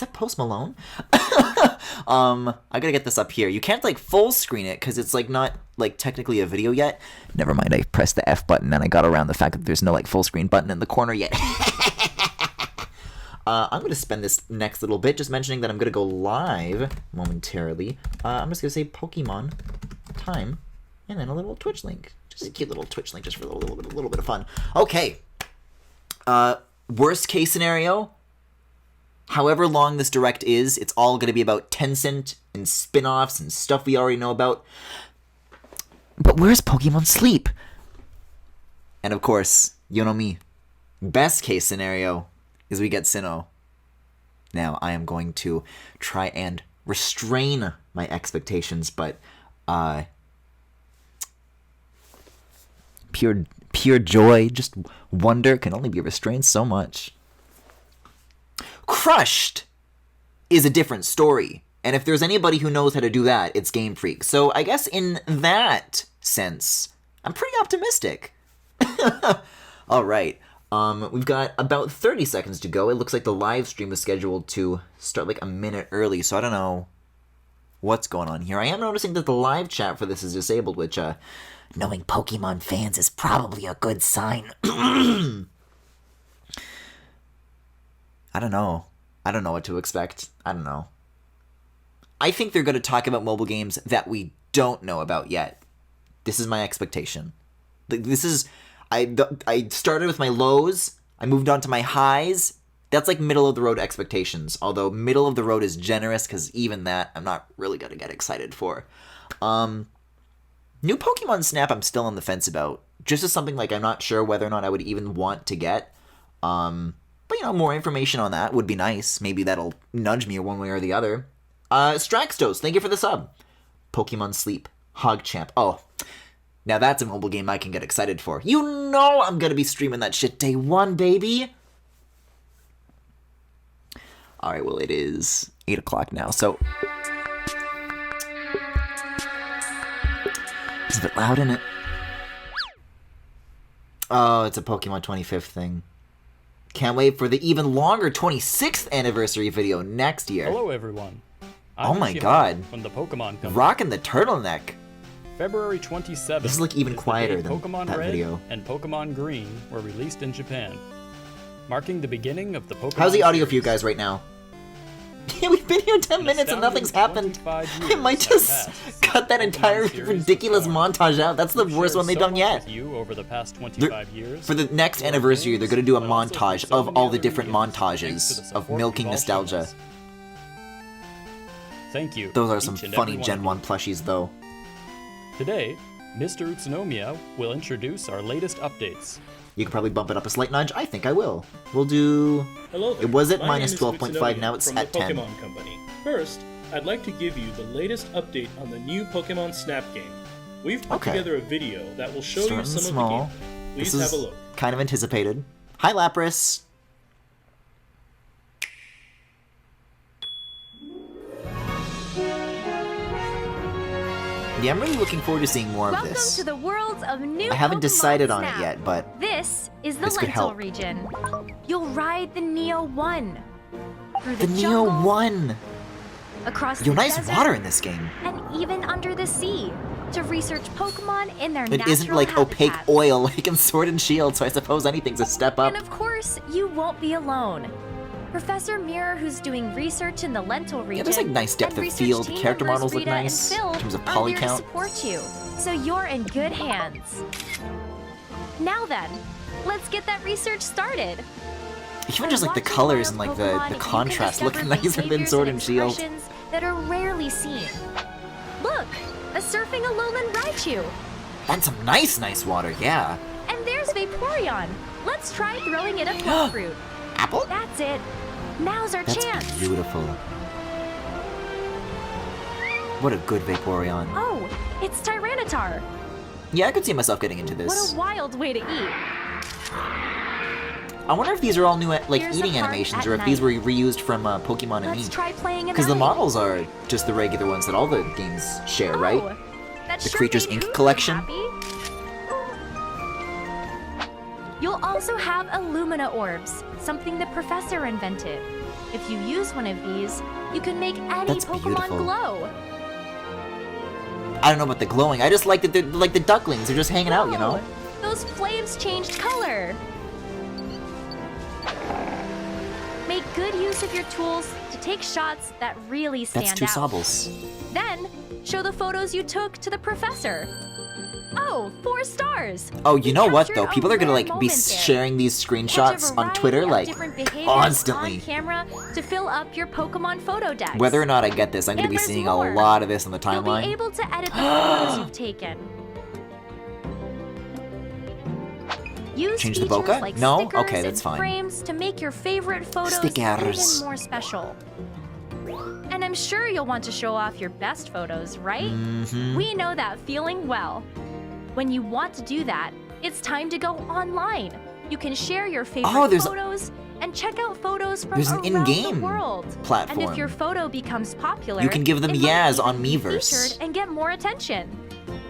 that Post Malone? I gotta get this up here. You can't like full screen it because it's like not like technically a video yet. Never mind, I pressed the F button and I got around the fact that there's no like full screen button in the corner yet. I'm gonna spend this next little bit just mentioning that I'm gonna go live momentarily. I'm just gonna say Pokemon time and then a little Twitch link. Just a cute little Twitch link just for a little bit of fun. Okay. Worst case scenario, however long this direct is, it's all going to be about Tencent and spin-offs and stuff we already know about. But where's Pokemon Sleep? And of course, you know me. Best case scenario is we get Sinnoh. Now, I am going to try and restrain my expectations, but pure joy, just wonder can only be restrained so much. Crushed is a different story. And if there's anybody who knows how to do that, it's Game Freak. So I guess in that sense, I'm pretty optimistic. All right. We've got about 30 seconds to go. It looks like the live stream is scheduled to start like a minute early, so I don't know what's going on here. I am noticing that the live chat for this is disabled, which, knowing Pokemon fans is probably a good sign. I don't know. I don't know what to expect. I don't know. I think they're going to talk about mobile games that we don't know about yet. This is my expectation. This is... I started with my lows. I moved on to my highs. That's like middle of the road expectations. Although middle of the road is generous because even that I'm not really going to get excited for. New Pokemon Snap I'm still on the fence about. Just as something like I'm not sure whether or not I would even want to get. But, you know, more information on that would be nice. Maybe that'll nudge me one way or the other. Straxtos, thank you for the sub. Pokemon Sleep. Hogchamp. Oh, now that's a mobile game I can get excited for. You know I'm going to be streaming that shit day one, baby. Alright, well, it is 8 o'clock now, so... It's a bit loud, isn't it? Oh, it's a Pokemon 25th thing. Can't wait for the even longer 26th anniversary video next year. Hello, everyone. Oh my god. From the Pokemon Company. Rocking the turtleneck. February 27th. This is like even quieter than Pokemon that Red video. And Pokemon Green were released in Japan, marking the beginning of the Pokemon. How's the audio series. for you guys right now? Yeah, we've been here 10 minutes and nothing's happened. I might just cut that entire ridiculous montage out. That's the worst one they've done yet. You over the past 25 years. For the next anniversary, they're going to do a montage of all the different montages of milking nostalgia. Thank you. Those are some funny Gen 1 plushies, though. Today, Mr. Utsunomiya will introduce our latest updates. You can probably bump it up a slight nudge. I think I will. We'll do... Hello there. It was at My minus name is 12.5, now it's from at the 10. Pokémon Company. First, I'd like to give you the latest update on the new Pokemon Snap game. We've put together a video that will show you some small. of the gameplay. Please This have a is look. kind of anticipated. Hi, Lapras. Yeah, I'm really looking forward to seeing more of Welcome this. to the worlds of new I haven't Pokemon decided on Snap. it yet, but This is the this could Lental help. region. You'll ride the Neo 1 through the the Neo jungle, 1. across Yo, the nice desert, water in this game. and even under the sea to research Pokemon in their It natural isn't like opaque habitats. oil like in Sword and Shield, so I suppose anything's a step up. And of course, you won't be alone. Professor Mirror, who's doing research in the Lental region, Yeah, there's like nice depth and of research field. team Character members models look Rita and nice Phil in terms of are poly there to count. support you, so you're in good hands. Now then, let's get that research started. Even just like the colors and like the contrast look nicer than Sword and Shield. That are rarely seen. Look, a surfing Alolan Raichu. And some nice water, yeah. And there's Vaporeon. Let's try throwing it a flow fruit. Apple? That's it. Now's our That's chance. beautiful. What a good Vaporeon. Oh, it's Tyranitar. Yeah, I could see myself getting into What this. a wild way to eat. I wonder if these are all new like Here's eating the park animations at or if these were night. reused from Pokemon and Let's Me. try playing an Because the alley. models are just the regular ones that all the games share, right? Oh, that The sure Creatures made Inc. Hoover collection? happy. You'll also have Illumina orbs, something the professor invented. If you use one of these, you can make any That's Pokemon beautiful. glow. I don't know about the glowing. I just like that they're like the ducklings. They're just hanging out, you know? Oh, those flames changed color. Make good use of your tools to take shots that really stand That's two out. Sobbles. Then, show the photos you took to the professor. Oh, 4 stars! Oh, you know what, though? captured a People are gonna, rare like, be moment there. sharing these Catch a screenshots on Twitter, variety of like, different behaviors constantly. on camera to fill up your Pokemon photo decks. Whether or not I get this, I'm gonna And be there's seeing more. a lot of this on the You'll be timeline. able to edit the photos you've taken. Use Change the features bokeh? like No? stickers Okay, and that's fine. frames to make your favorite photos Stickers. even more special. And I'm sure you'll want to show off your best photos, right? Mm-hmm. We know that feeling well. When you want to do that, it's time to go online. You can share your favorite there's a- photos and check out photos from There's an around in-game the world. platform. And if your photo becomes popular, You can give them it might Yaz even on be Miiverse. featured and get more attention.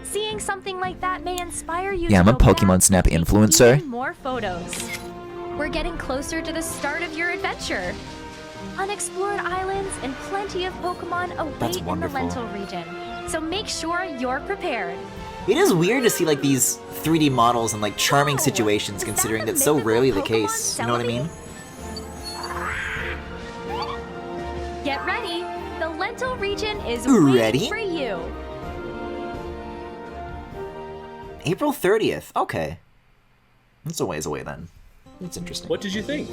Seeing something like that may inspire you Yeah, to I'm a go back Pokemon and Snap take influencer. even more photos. We're getting closer to the start of your adventure. Unexplored islands and plenty of Pokemon await in the wonderful. Lental region. So make sure you're prepared. It is weird to see, like, these 3D models in, like, charming Oh, situations, is that considering the that's so mythical rarely the Pokemon case. You know what I mean? Get ready. The Lental region is Ready? waiting for you. April 30th. Okay. That's a ways away then. That's interesting. What did you think?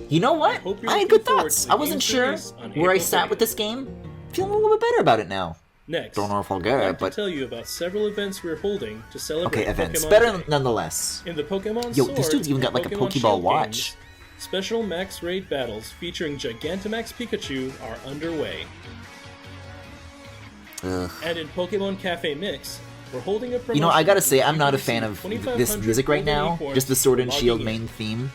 You know what? hope you're I had looking good forward thoughts. to the I wasn't game's sure release on where I April sat with 30th. this game. Feeling a little bit better about it now. Next, Don't know if I'll I'd get like it, but to tell you about several events we're holding to celebrate okay, events. Pokemon Better Day. nonetheless. In the Pokemon Yo, Sword this dude's even got, and like, a Pokemon Pokeball Shield watch. games, special max raid battles featuring Gigantamax Pikachu are underway. Ugh. And in Pokemon Cafe Mix, we're holding a promotion. You know, I gotta say, where I'm you not a can fan receive of 2,500 this music right Golden now. Acorns Just the Sword and logging Shield in. main theme.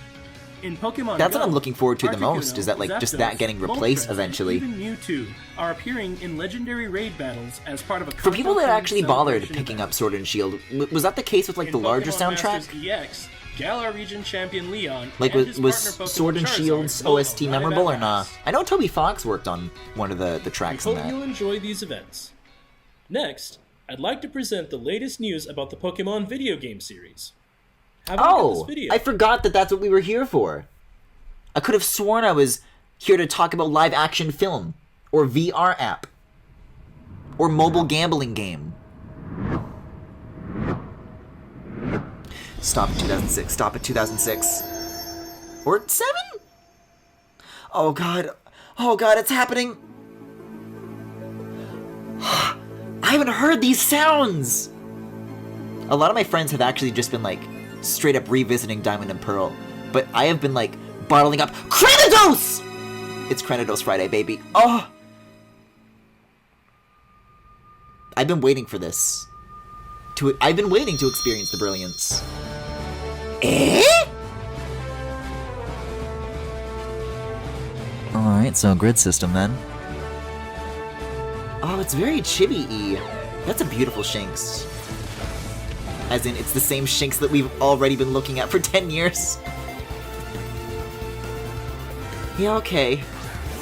In Pokemon That's Go, what I'm looking forward to the Articuno, most, is that, like, just Zapdos, that getting replaced Moltres, eventually. And even Mewtwo are appearing in legendary raid battles as part of a For people that content actually bothered celebration picking event. up Sword and Shield, was that the case with, like, In the larger Pokemon soundtrack? Masters EX, Galar region champion Leon Like, and his was partner Pokemon Sword and Charizard Shield's will OST arrive memorable at or not? last. I know Toby Fox worked on one of the We tracks in hope that. you'll enjoy these events. Next, I'd like to present the latest news about the Pokemon video game series. Have a look at Oh, this video. I forgot that that's what we were here for. I could have sworn I was here to talk about live action film, or VR app, or mobile gambling game. Stop at 2006. Stop at 2006. Or 7? Oh god. Oh god, it's happening. I haven't heard these sounds. A lot of my friends have actually just been like straight up revisiting Diamond and Pearl, but I have been like bottling up Cranidos! It's Cranidos Friday, baby. Oh! I've been waiting for this. I've been waiting to experience the brilliance. Eh? Alright, so grid system then. Oh, it's very chibi-y. That's a beautiful Shinx. As in, it's the same Shinx that we've already been looking at for 10 years. Yeah, okay.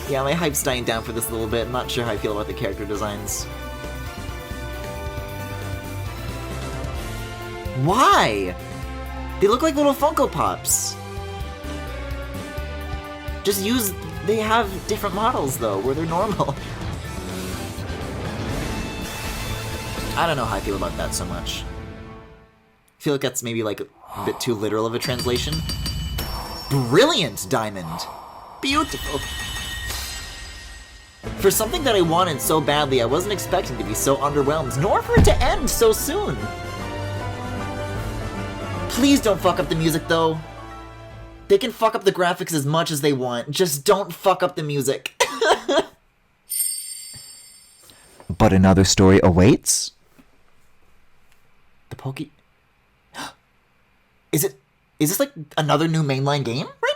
Yeah, my hype's dying down for this a little bit. I'm not sure how I feel about the character designs. Why? They look like little Funko Pops. Just use... They have different models, though, where they're normal. I don't know how I feel about that so much. I feel like that's maybe, like, a bit too literal of a translation. Brilliant, Diamond! Beautiful! For something that I wanted so badly, I wasn't expecting to be so underwhelmed, nor for it to end so soon! Please don't fuck up the music, though. They can fuck up the graphics as much as they want, just don't fuck up the music. But another story awaits? The Poke... Is this like another new mainline game right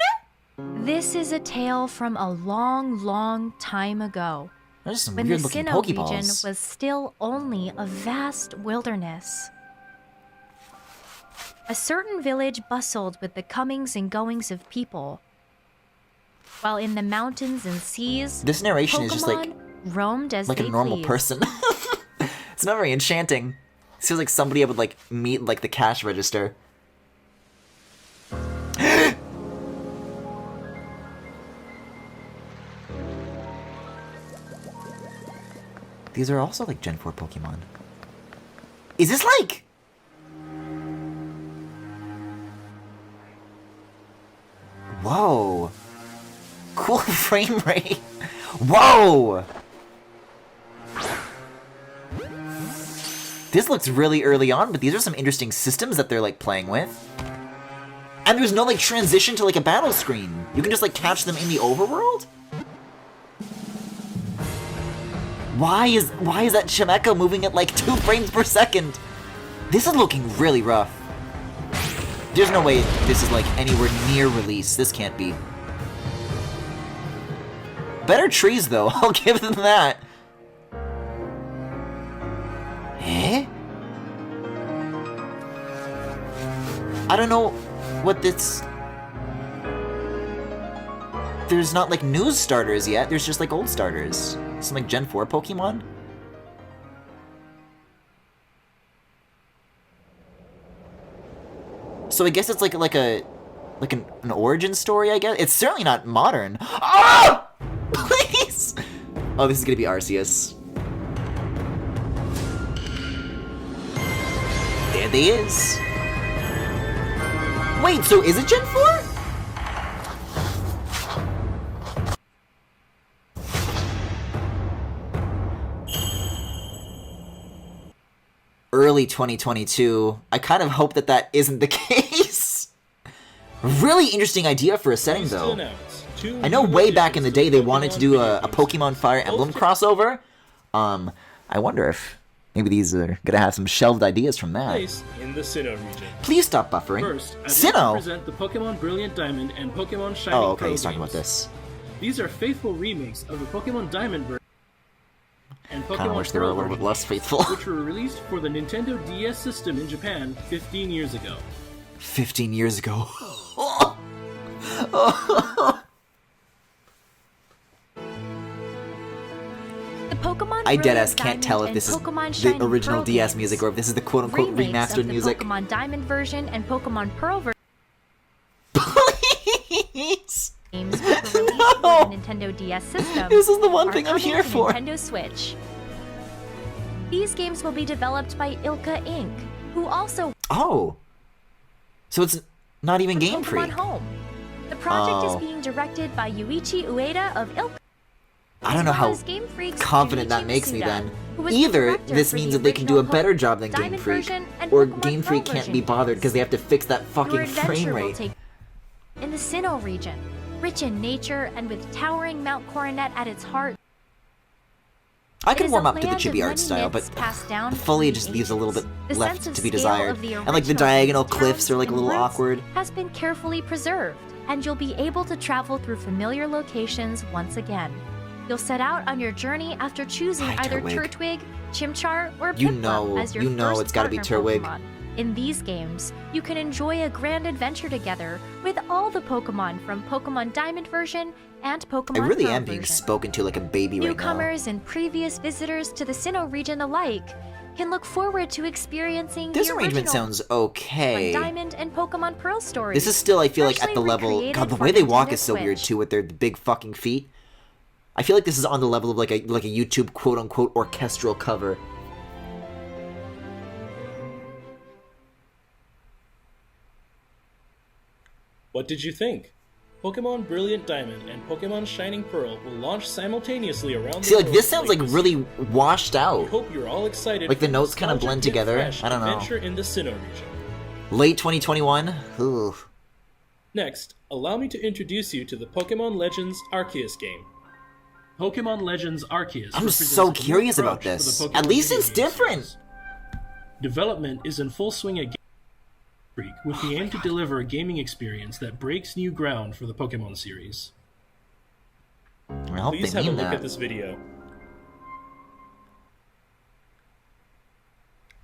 now? This is a tale from a long, long time ago, There's some when the weird looking Sinnoh region Pokeballs. was still only a vast wilderness. A certain village bustled with the comings and goings of people. while in the mountains and seas, This narration is just like Pokemon roamed as a they normal pleased. person. It's not very enchanting. It feels like somebody I would like meet like the cash register. These are also like Gen 4 Pokemon. Is this like... Whoa. Cool frame rate. Whoa! This looks really early on, but these are some interesting systems that they're like playing with. And there's no like transition to like a battle screen. You can just like catch them in the overworld? Why is that Chimecho moving at like 2 frames per second? This is looking really rough. There's no way this is like anywhere near release. This can't be. Better trees though, I'll give them that. Eh? I don't know what this... There's not like new starters yet, there's just like old starters. Some like Gen 4 Pokemon? So I guess it's like an origin story, I guess? It's certainly not modern. Ah! Please! Oh, this is gonna be Arceus. There they is. Wait, so is it Gen 4? Early 2022. I kind of hope that that isn't the case. Really interesting idea for a setting, though. I know way back in the day they wanted to do a Pokemon Fire Emblem crossover. I wonder if maybe these are gonna have some shelved ideas from that. Place in the Sinnoh region. Please stop buffering. First, I'd like to Sinnoh! present the Pokemon Brilliant Diamond and Pokemon Shining Oh, okay, Pearl he's talking games. about this. These are faithful remakes of the Pokemon Diamond version and Kinda Pokemon wish they were a Pearl little bit versions, less faithful. which were released for the Nintendo DS system in Japan 15 years ago. 15 years ago. The Pokemon I Brilliant deadass can't Diamond tell if and this is Pokemon the Shining original Pearl DS games, music or if this is the quote-unquote remakes remastered of the music. Pokemon Diamond version and Pokemon Pearl version Please! games were released for the Nintendo DS system. This is the one are thing I'm coming here to for. Nintendo Switch. These games will be developed by Ilka Inc., who also Oh. So it's not even worked Game on Pokemon Freak. Home. The project Oh. is being directed by Yuichi Ueda of Ilka. I don't know as well how as Game Freak's confident that Junichi makes me Masuda, then. who was the Either director this for means the that they can do a original better Pokemon job than Game Diamond Freak, version and or Pokemon Game Pearl Freak can't version be bothered because they have to fix that Your fucking frame adventure will rate. take in the Sinnoh region, rich in nature and with towering Mount Coronet at its heart. I It can is warm a up to the land of chibi art many style, but myths passed down the through foliage the just leaves a little bit ages. The left sense to of be scale desired. of the And like the original diagonal towns cliffs are like a and little roots awkward. has been carefully preserved, and you'll be able to travel through familiar locations once again. You'll set out on your journey after choosing Hi, either Turtwig. Turtwig, Chimchar, or You Piplup know- as your you know first it's gotta be partner Turtwig. Pokemon. In these games, you can enjoy a grand adventure together with all the Pokemon from Pokemon Diamond version and Pokemon I really Pearl am being version. spoken to like a baby right now. Newcomers and previous visitors to the Sinnoh region alike can look forward to experiencing This the arrangement original sounds Pokemon okay. Diamond and Pokemon Pearl stories. This is still, I feel like, at the partially level... recreated God, the for way they walk Nintendo is so weird, Switch. too, with their big fucking feet. I feel like this is on the level of like a YouTube quote-unquote orchestral cover. What did you think? Pokemon Brilliant Diamond and Pokemon Shining Pearl will launch simultaneously around See, the like, world this sounds like this really year. washed We out. hope you're all excited. Like, the for notes kinda nostalgic blend yet together. fresh I don't know. Adventure in the Sinnoh region. Late 2021? Ugh. Next, allow me to introduce you to the Pokemon Legends Arceus game. Pokemon Legends Arceus. I'm represents so a new curious about approach for the this. Pokemon At least video it's game different. series. Development is in full swing at Game Freak with the aim to deliver a gaming experience that breaks new ground for the Pokemon series. I hope Please they have a mean look that. at this video.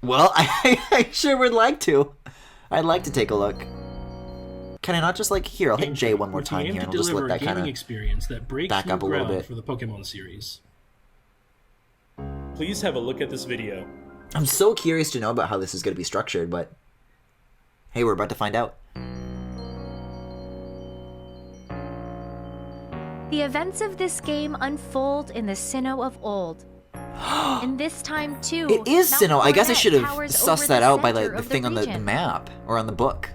Well, I sure would like to. I'd like to take a look. Can I not just like here? I'll hit J one more with the time aim here, to and we'll just let deliver a that kind gaming of experience that breaks back new up a little ground bit. for the Pokemon series. Please have a look at this video. I'm so curious to know about how this is going to be structured, but hey, we're about to find out. The events of this game unfold in the Sinnoh of old. And this time, too, It is Mount Sinnoh. I guess I Coronet should have towers sussed over that the out by center the of thing on the region. map, or on the book.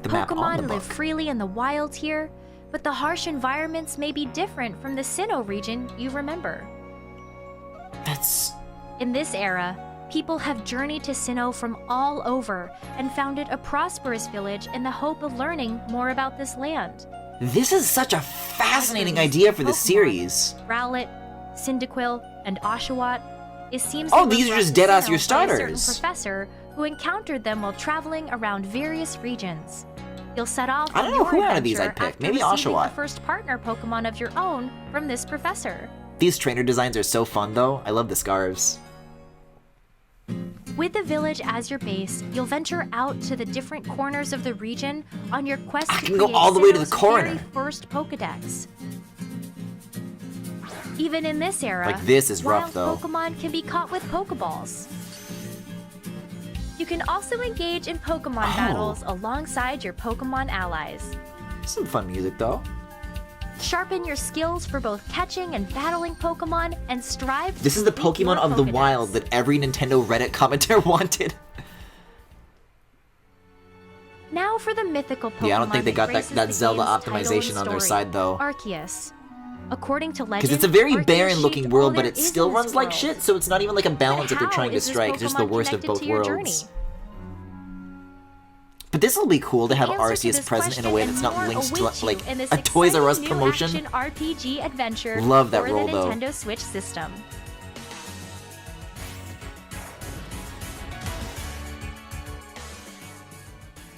The map on Pokemon the book. live freely in the wild here, but the harsh environments may be different from the Sinnoh region you remember. That's... In this era, people have journeyed to Sinnoh from all over and founded a prosperous village in the hope of learning more about this land. This is such a fascinating These idea for the Pokemon, series. Rowlet, Cyndaquil, and Oshawott. It seems Oh, they these were are brought just to dead-ass Sinnoh your by a certain starters. professor who encountered them while traveling around various regions. You'll set off I don't on know your who out of these I'd adventure pick. after Maybe receiving Oshawott. the first partner Pokemon of your own from this professor. These trainer designs are so fun, though. I love the scarves. With the village as your base, you'll venture out to the different corners of the region on your quest I to can go create all the way to the Sinnoh's corner. very first Pokedex. Even in this era, Like, this is rough, wild though. Pokemon can be caught with Pokeballs. You can also engage in Pokemon Oh. battles alongside your Pokemon allies. Some fun music, though. Sharpen your skills for both catching and battling Pokemon, and strive to This is the complete Pokemon your of the Pokedex. wild that every Nintendo Reddit commenter wanted. Now for the mythical Pokemon Yeah, I don't think they got graces that the Zelda game's title and optimization on their story, side, though. Arceus. According to legend, Because it's a very Arceus barren-looking shaped world, all but there it is still in this runs like world. shit, so it's not even like a balance that they're How trying to is this strike. It's just the Pokemon worst of connected both to your worlds. journey? But this will be cool to have The answer to Arceus this present in a question way and that's not more linked to await you like in this a Toys R Us exciting new promotion. action RPG adventure Love that for role, the though. Nintendo Switch system.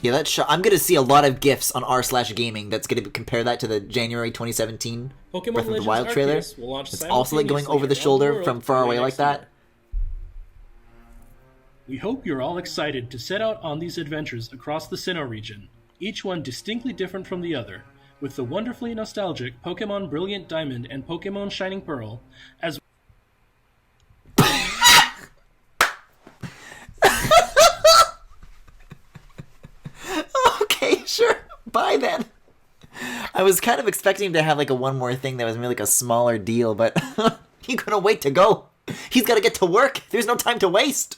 Yeah, I'm gonna see a lot of GIFs on r/gaming that's gonna compare that to the January 2017 Pokemon Breath of the Legends Wild trailer. Arceus will launch It's also like going simultaneously over the around shoulder world from far early away like next year. that. We hope you're all excited to set out on these adventures across the Sinnoh region, each one distinctly different from the other, with the wonderfully nostalgic Pokemon Brilliant Diamond and Pokemon Shining Pearl, as Okay, sure. Bye then. I was kind of expecting him to have like a one more thing that was maybe like a smaller deal, but he couldn't wait to go. He's got to get to work. There's no time to waste.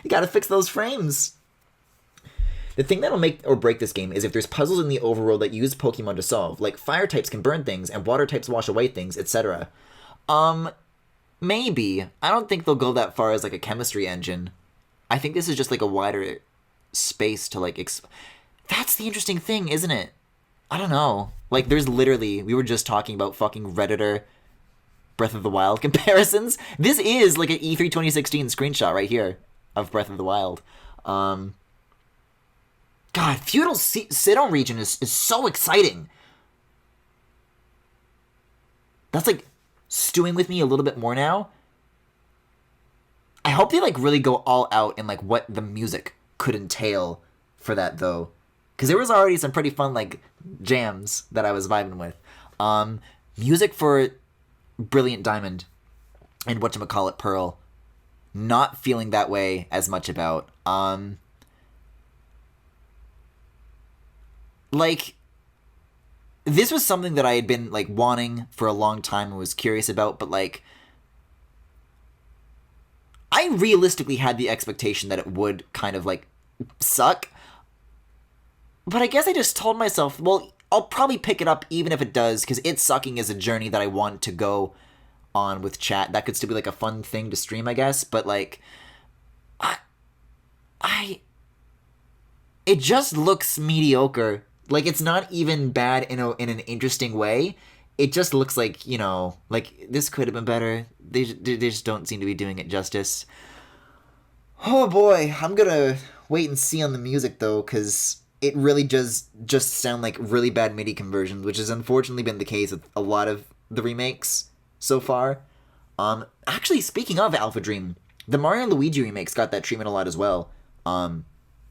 You got to fix those frames. The thing that'll make or break this game is if there's puzzles in the overworld that use Pokemon to solve, like fire types can burn things and water types wash away things, etc. Maybe. I don't think they'll go that far as like a chemistry engine. I think this is just like a wider space to like that's the interesting thing, isn't it? I don't know. Like, there's literally, we were just talking about fucking Redditor Breath of the Wild comparisons. This is like an E3 2016 screenshot right here of Breath of the Wild. God, Feudal Sinnoh region is so exciting. That's like stewing with me a little bit more now. I hope they like really go all out in like what the music could entail for that though. Because there was already some pretty fun like jams that I was vibing with. Music for Brilliant Diamond and whatchamacallit Pearl, not feeling that way as much about. Like, this was something that I had been like wanting for a long time and was curious about, but like, I realistically had the expectation that it would kind of like suck. But I guess I just told myself, well, I'll probably pick it up even if it does, because it sucking is a journey that I want to go on with chat. That could still be like a fun thing to stream, I guess. But like, it just looks mediocre. Like, it's not even bad in an interesting way. It just looks like, you know, like this could have been better. They just don't seem to be doing it justice. Oh boy, I'm gonna wait and see on the music though, because it really does just sound like really bad MIDI conversions, which has unfortunately been the case with a lot of the remakes so far. Actually, speaking of Alpha Dream, the Mario and Luigi remakes got that treatment a lot as well.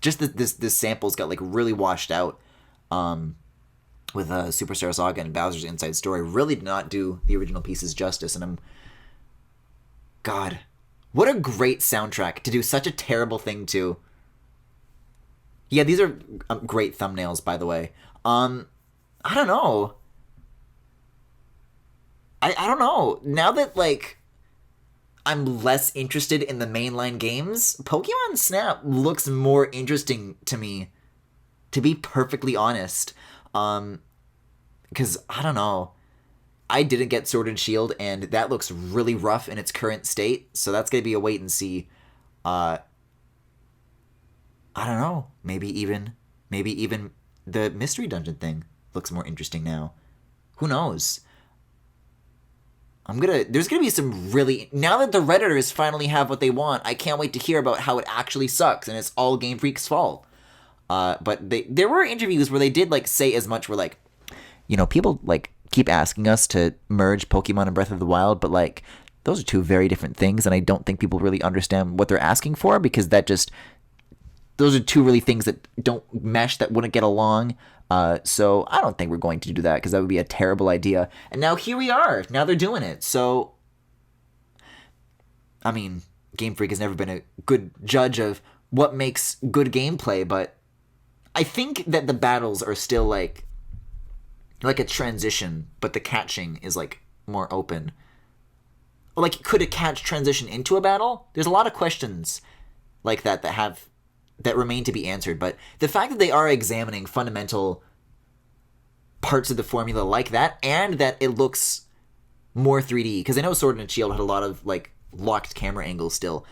Just this samples got like really washed out. with Superstar Saga and Bowser's Inside Story really did not do the original pieces justice, and God, what a great soundtrack to do such a terrible thing to. Yeah, these are great thumbnails, by the way. I don't know. I don't know. Now that, like, I'm less interested in the mainline games, Pokemon Snap looks more interesting to me, to be perfectly honest. Because, I don't know. I didn't get Sword and Shield, and that looks really rough in its current state, so that's going to be a wait and see. I don't know. Maybe even the Mystery Dungeon thing looks more interesting now. Who knows? There's gonna be some really, now that the Redditors finally have what they want, I can't wait to hear about how it actually sucks, and it's all Game Freak's fault. But there were interviews where they did, like, say as much, where, like, you know, people, like, keep asking us to merge Pokemon and Breath of the Wild, but, like, those are two very different things, and I don't think people really understand what they're asking for, because those are two really things that don't mesh, that wouldn't get along. So I don't think we're going to do that, because that would be a terrible idea. And now here we are. Now they're doing it. So, I mean, Game Freak has never been a good judge of what makes good gameplay, but I think that the battles are still like a transition, but the catching is, like, more open. Like, could a catch transition into a battle? There's a lot of questions like that remain to be answered, but the fact that they are examining fundamental parts of the formula like that, and that it looks more 3D, because I know Sword and Shield had a lot of, like, locked camera angles still.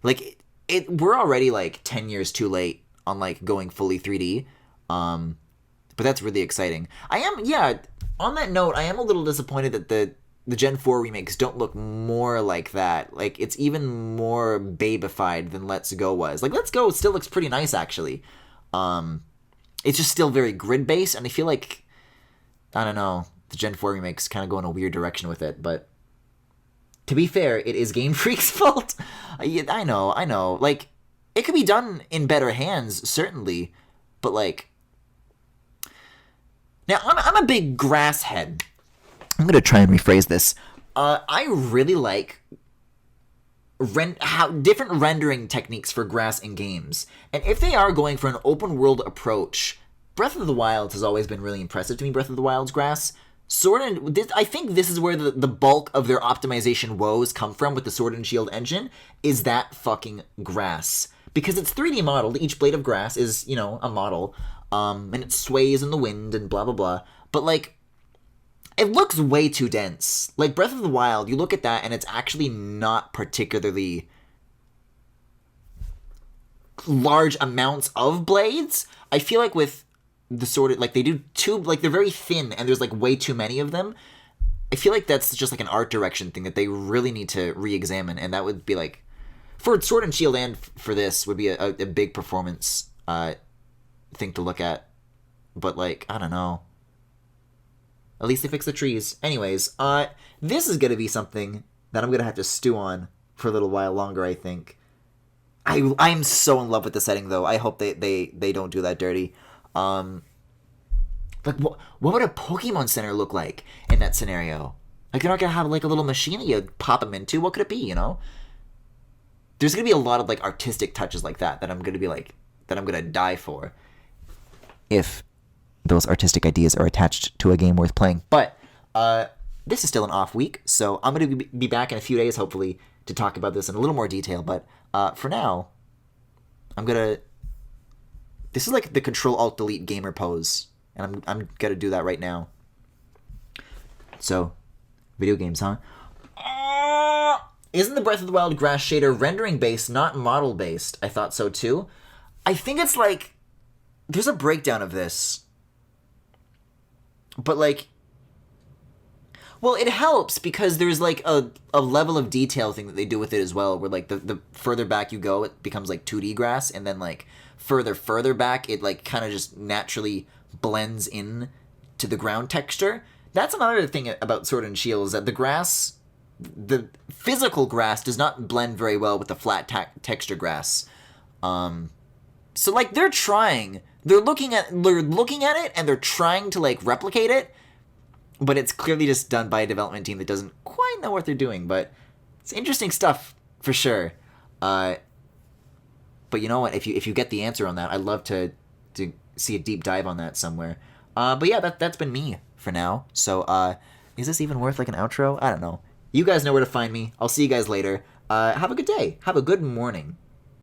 Like, we're already, like, 10 years too late on, like, going fully 3D, but that's really exciting. On that note, I am a little disappointed that the Gen 4 remakes don't look more like that. Like, it's even more babified than Let's Go was. Like, Let's Go still looks pretty nice, actually. It's just still very grid-based, and I feel like, I don't know, the Gen 4 remakes kind of go in a weird direction with it, but to be fair, it is Game Freak's fault. I know. Like, it could be done in better hands, certainly, but, like, now, I'm a big grass head. I'm going to try and rephrase this. I really like different rendering techniques for grass in games. And if they are going for an open world approach, Breath of the Wild has always been really impressive to me, Breath of the Wild's grass. I think this is where the bulk of their optimization woes come from with the Sword and Shield engine, is that fucking grass. Because it's 3D modeled, each blade of grass is, you know, a model, and it sways in the wind and blah blah blah. But, like, it looks way too dense. Like, Breath of the Wild, you look at that and it's actually not particularly large amounts of blades. I feel like with the sort of, like, they do they're very thin and there's, like, way too many of them. I feel like that's just, like, an art direction thing that they really need to re-examine, and that would be, like, for Sword and Shield and for this, would be a big performance thing to look at. But, like, I don't know. At least they fix the trees. Anyways, this is going to be something that I'm going to have to stew on for a little while longer, I think. I'm so in love with the setting, though. I hope they don't do that dirty. Like, what would a Pokemon Center look like in that scenario? Like, they're not going to have, like, a little machine that you pop them into. What could it be, you know? There's going to be a lot of, like, artistic touches like that I'm going to be, like, that I'm going to die for. If those artistic ideas are attached to a game worth playing. But this is still an off week, so I'm going to be back in a few days, hopefully, to talk about this in a little more detail. But for now, this is like the Control-Alt-Delete gamer pose, and I'm going to do that right now. So, video games, huh? Isn't the Breath of the Wild grass shader rendering-based, not model-based? I thought so, too. I think it's like, there's a breakdown of this. But, like, well, it helps because there's, like, a level of detail thing that they do with it as well, where, like, the further back you go, it becomes, like, 2D grass, and then, like, further back, it, like, kind of just naturally blends in to the ground texture. That's another thing about Sword and Shield, is that the physical grass does not blend very well with the flat texture grass. So, like, they're trying they're looking at it and they're trying to like replicate it, but it's clearly just done by a development team that doesn't quite know what they're doing. But it's interesting stuff for sure. But you know what? If you get the answer on that, I'd love to see a deep dive on that somewhere. But yeah, that's been me for now. So is this even worth like an outro? I don't know. You guys know where to find me. I'll see you guys later. Have a good day. Have a good morning.